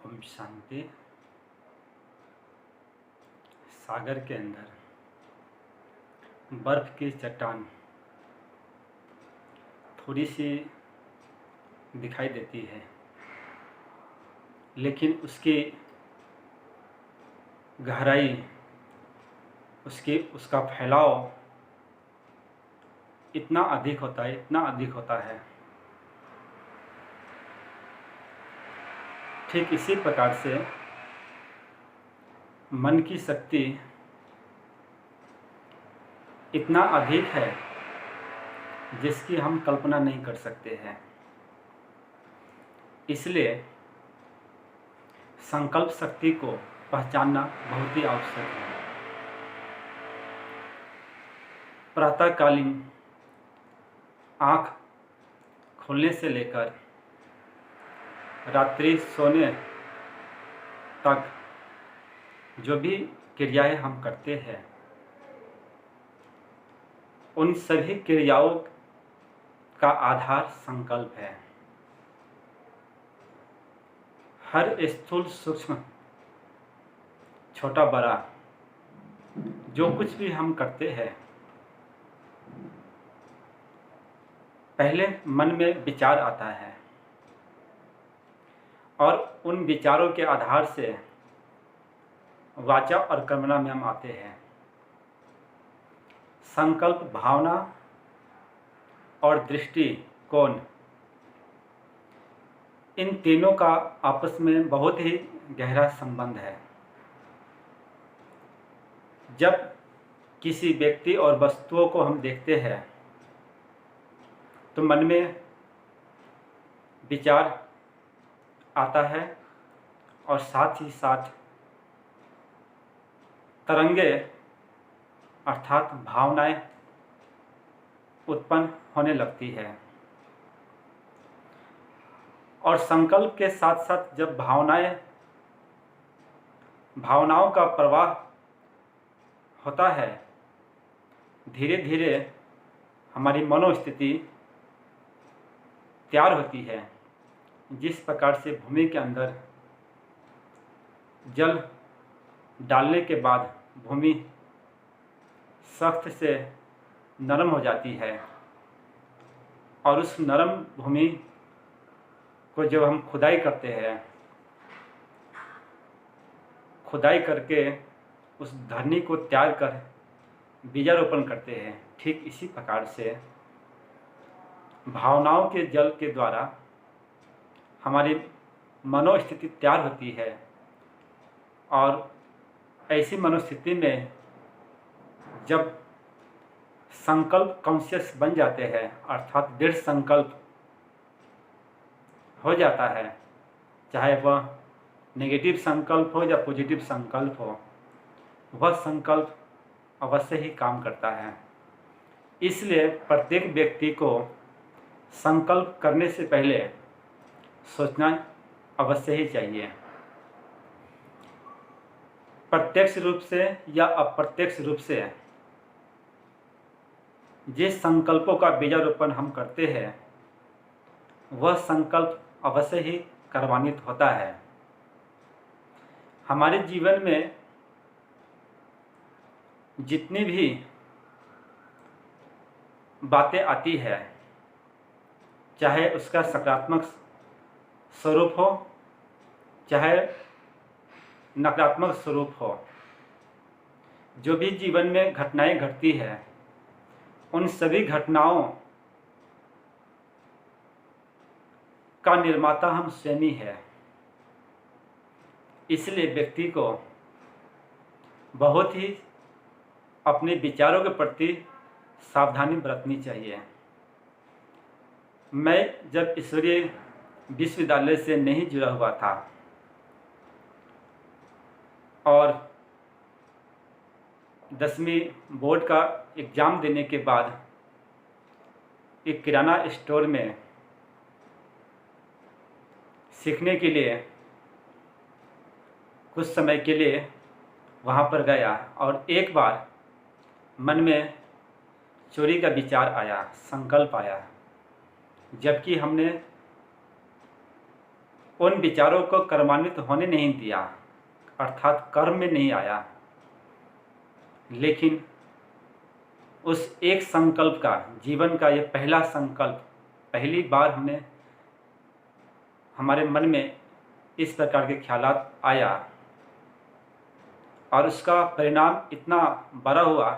ओम शांति। सागर के अंदर बर्फ की चट्टान थोड़ी सी दिखाई देती है, लेकिन उसकी गहराई, उसका फैलाव इतना अधिक होता है। ठीक इसी प्रकार से मन की शक्ति इतना अधिक है जिसकी हम कल्पना नहीं कर सकते हैं। इसलिए संकल्प शक्ति को पहचानना बहुत ही आवश्यक है। प्रातःकालीन आँख खोलने से लेकर रात्रि सोने तक जो भी क्रियाएं हम करते हैं, उन सभी क्रियाओं का आधार संकल्प है। हर स्थूल सूक्ष्म छोटा बड़ा जो कुछ भी हम करते हैं, पहले मन में विचार आता है और उन विचारों के आधार से वाचा और कर्मणा में हम आते हैं। संकल्प, भावना और दृष्टि कोण, इन तीनों का आपस में बहुत ही गहरा संबंध है। जब किसी व्यक्ति और वस्तुओं को हम देखते हैं तो मन में विचार आता है और साथ ही साथ तरंगे अर्थात भावनाएं उत्पन्न होने लगती है। और संकल्प के साथ साथ जब भावनाओं का प्रवाह होता है, धीरे धीरे हमारी मनोस्थिति तैयार होती है। जिस प्रकार से भूमि के अंदर जल डालने के बाद भूमि सख्त से नरम हो जाती है, और उस नरम भूमि को जब हम खुदाई करते हैं, खुदाई करके उस धरनी को तैयार कर बीजारोपण करते हैं, ठीक इसी प्रकार से भावनाओं के जल के द्वारा हमारी मनोस्थिति तैयार होती है। और ऐसी मनोस्थिति में जब संकल्प कॉन्शियस बन जाते हैं, अर्थात दृढ़ संकल्प हो जाता है, चाहे वह नेगेटिव संकल्प हो या पॉजिटिव संकल्प हो, वह संकल्प अवश्य ही काम करता है। इसलिए प्रत्येक व्यक्ति को संकल्प करने से पहले सोचना अवश्य ही चाहिए। प्रत्यक्ष रूप से या अप्रत्यक्ष रूप से जिस संकल्पों का बीजारोपण हम करते हैं, वह संकल्प अवश्य ही कर्मान्वित होता है। हमारे जीवन में जितनी भी बातें आती है, चाहे उसका सकारात्मक स्वरूप हो चाहे नकारात्मक स्वरूप हो, जो भी जीवन में घटनाएं घटती है, उन सभी घटनाओं का निर्माता हम स्वयं ही है। इसलिए व्यक्ति को बहुत ही अपने विचारों के प्रति सावधानी बरतनी चाहिए। मैं जब ईश्वरीय विश्वविद्यालय से नहीं जुड़ा हुआ था और 10वीं बोर्ड का एग्ज़ाम देने के बाद एक किराना स्टोर में सीखने के लिए कुछ समय के लिए वहाँ पर गया, और एक बार मन में चोरी का विचार आया, संकल्प आया, जबकि हमने उन विचारों को कर्मान्वित होने नहीं दिया, अर्थात कर्म में नहीं आया, लेकिन उस एक संकल्प का, जीवन का ये पहला संकल्प, पहली बार हमारे मन में इस प्रकार के ख्यालात आया और उसका परिणाम इतना बड़ा हुआ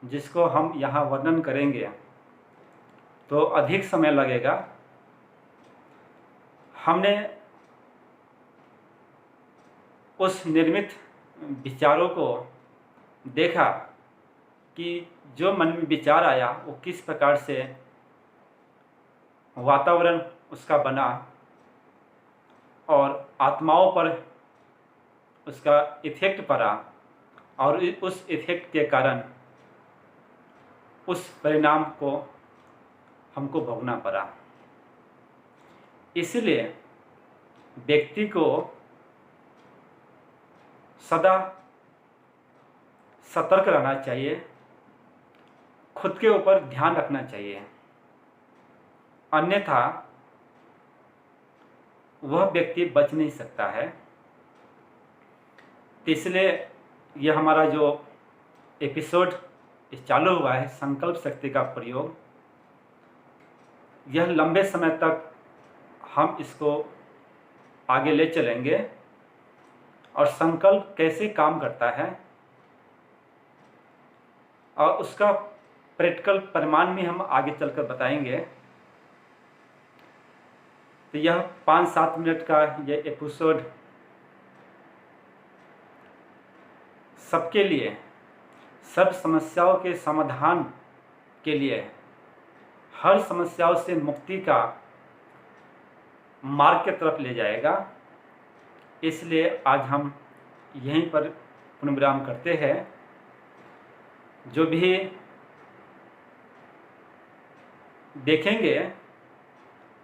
जिसको हम यहाँ वर्णन करेंगे तो अधिक समय लगेगा। हमने उस निर्मित विचारों को देखा कि जो मन में विचार आया वो किस प्रकार से वातावरण उसका बना और आत्माओं पर उसका इफेक्ट पड़ा और उस इफेक्ट के कारण उस परिणाम को हमको भोगना पड़ा। इसलिए व्यक्ति को सदा सतर्क रहना चाहिए, खुद के ऊपर ध्यान रखना चाहिए, अन्यथा वह व्यक्ति बच नहीं सकता है। इसलिए यह हमारा जो एपिसोड चालू हुआ है संकल्प शक्ति का प्रयोग, यह लंबे समय तक हम इसको आगे ले चलेंगे और संकल्प कैसे काम करता है और उसका प्रैक्टिकल परिमाण भी हम आगे चलकर बताएंगे। तो यह 5-7 मिनट का यह एपिसोड सबके लिए, सब समस्याओं के समाधान के लिए, हर समस्याओं से मुक्ति का मार्ग की तरफ ले जाएगा। इसलिए आज हम यहीं पर पुनर्विराम करते हैं। जो भी देखेंगे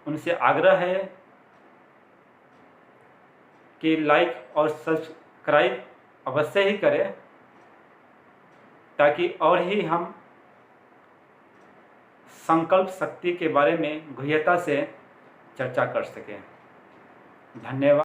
उनसे आग्रह है कि लाइक और सब्सक्राइब अवश्य ही करें ताकि और ही हम संकल्प शक्ति के बारे में गहनता से चर्चा कर सकें। धन्यवाद।